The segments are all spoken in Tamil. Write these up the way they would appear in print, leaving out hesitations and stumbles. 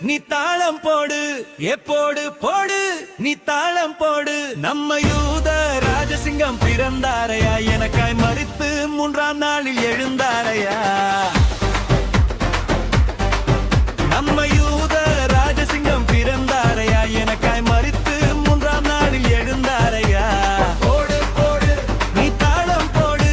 நீ தாளம் போடு, எப்போடு போடு, நீ தாளம் போடு. நம்ம யூத ராஜசிங்கம் பிறந்தாரையா, எனக்காய் மரித்து 3ஆம் நாளில் எழுந்தாரையா. நம்ம யூத ராஜசிங்கம் பிறந்தாரையா, எனக்காய் மரித்து 3ஆம் நாளில் எழுந்தாரையா. போடு போடு நீ தாளம் போடு,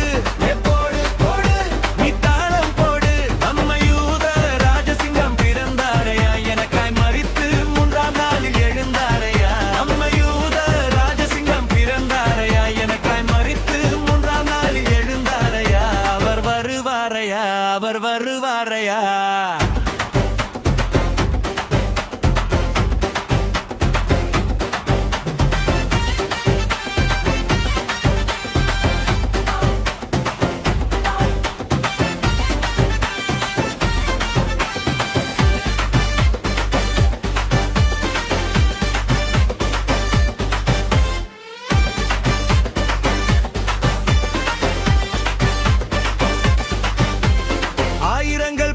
எப்போடு போடு, நீ தாளம் போடு. நம்ம யூத ராஜசிங்கம் பிறந்தாரையா, எனக்காய் மரித்து 3ஆம் நாளில் எழுந்தாரையா. நம்ம யூத ராஜசிங்கம் பிறந்தாரையா, எனக்காய் மரித்து 3ஆம் நாளில் எழுந்தாரையா. அவர் வருவாரையா, அவர் வருவாரையா.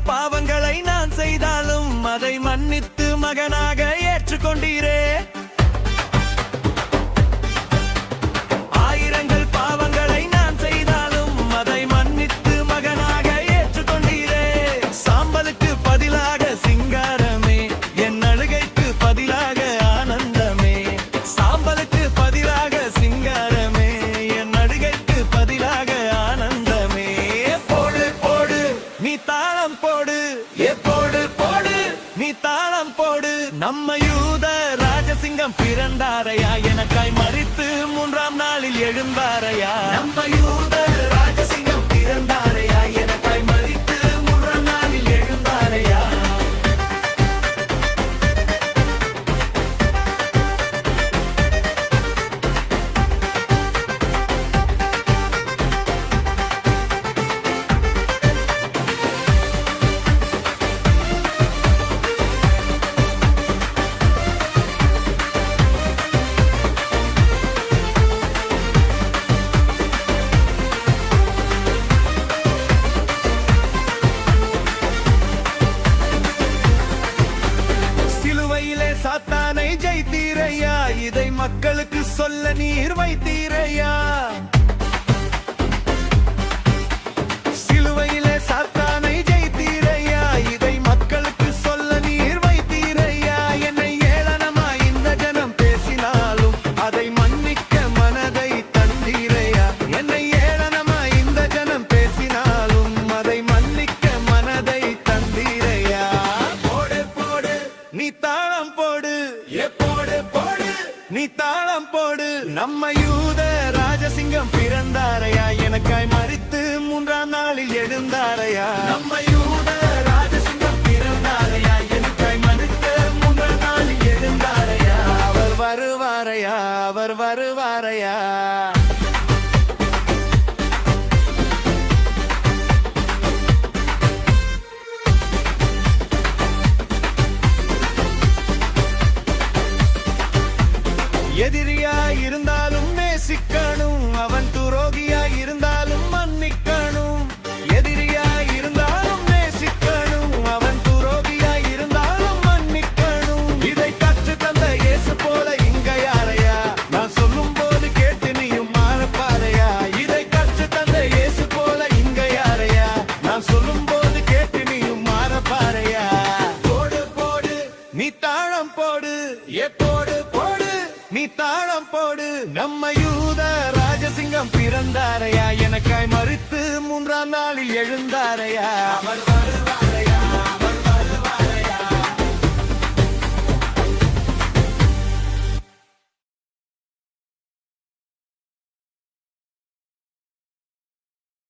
பாவங்களை நான் செய்தாலும் அதை மன்னித்து மகனாக ஏற்றுக்கொண்டீரே. ஆயிரங்கள் பாவங்களை நான் செய்தாலும் அதை மன்னித்து மகனாக ஏற்றுக்கொண்டீரே. சாம்பலுக்கு பதிலாக சிங்காரமே, என் அழுகைக்கு பதிலாக ஆனந்தமே. சாம்பலுக்கு பதிலாக சிங்காரமே, என் அழுகைக்கு பதிலாக ஆனந்தமே. போடு போடு நீ தாளம் போடு, எப்போடு போடு, நீ தாளம் போடு. நம்ம யூத ராஜசிங்கம் பிறந்தாரையா, எனக்காய் மரித்து 3ஆம் நாளில் எழுந்தாரையா. நம்ம யூத ராஜசிங்கம் பிறந்தாரையா, எனக்காய் மரித்து 3ஆம் நாளில் எழுந்தாரையா. சாத்தானை ஜெயித்தீரையா, இதை மக்களுக்கு சொல்ல நீர் வைத்தீரையா. சிலுவையிலே சாத்தானை ஜெயித்தீரையா, இதை மக்களுக்கு சொல்ல நீர் வைத்தீரையா. என்னை ஏளனமா இந்த ஜனம் பேசினாலும் அதை மன்னிக்க மனதை தந்தீரையா. என்னை ஏளனமா இந்த ஜனம் பேசினாலும் அதை மன்னிக்க மனதை தந்தீரையா. போடு போடு நீ தாளம் போடு, எப்போடு போடு, நீ தாளம் போடு. நம்ம யூத ராஜசிங்கம் பிறந்தாரையா, எனக்காய் மரித்து 3ஆம் நாளில் எழுந்தாரையா. நம்ம யூத ராஜசிங்கம் பிறந்தாரையா, எனக்காய் மரித்து 3ஆம் நாளில் எழுந்தாரையா. அவர் வருவாரையா, அவர் வருவாரையா. எதிரியா இருந்தாலும் நேசிக்கணும், அவன் துரோகியா இருந்தாலும் மன்னிக்கணும். எதிரியா இருந்தாலும் நேசிக்கணும், அவன் துரோகியா இருந்தாலும் மன்னிக்கணும். இதை கற்று தந்த இயேசு போல இங்க யாரையா, நான் சொல்லும் போது கேட்டு நீயும் மாறப்பாரையா. இதை கற்று தந்த இயேசு போல இங்க யாரையா, நான் சொல்லும் போது கேட்டு நீயும் மாறப்பாரையா. போடு போடு நீ தாளம் போடு, எப்போடு போடு, நீ தாளம் போடு. நம்ம யூத ராஜசிங்கம் பிறந்தாரையா, எனக்காய் மரித்து 3ஆம் நாளில் எழுந்தாரையா. அவர்